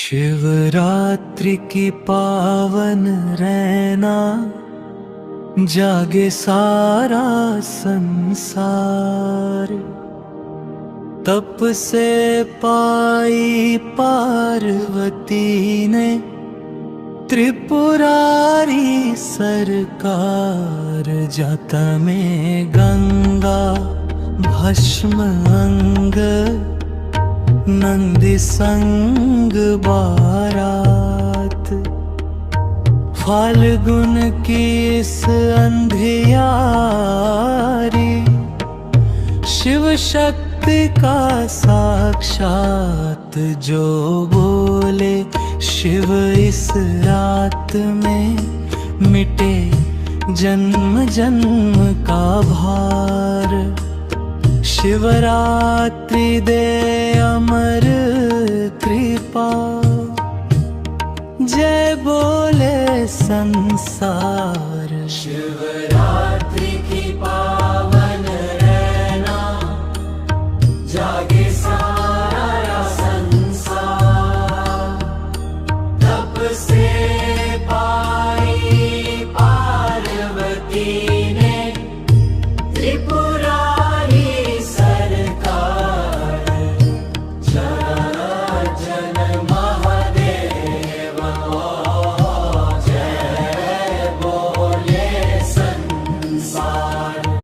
शिवरात्रि की पावन रैना, जागे सारा संसार। तप से पाई पार्वती ने त्रिपुरारी सरकार। जाता में गंगा भस्म अंग, नंदी संग बारात। फाल्गुन की इस अंधियारी, शिव शक्ति का साक्षात। जो बोले शिव इस रात में, मिटे जन्म जन्म का भार। शिवरात्रि दे अमर कृपा, जय बोले संसार। शिवरात्रि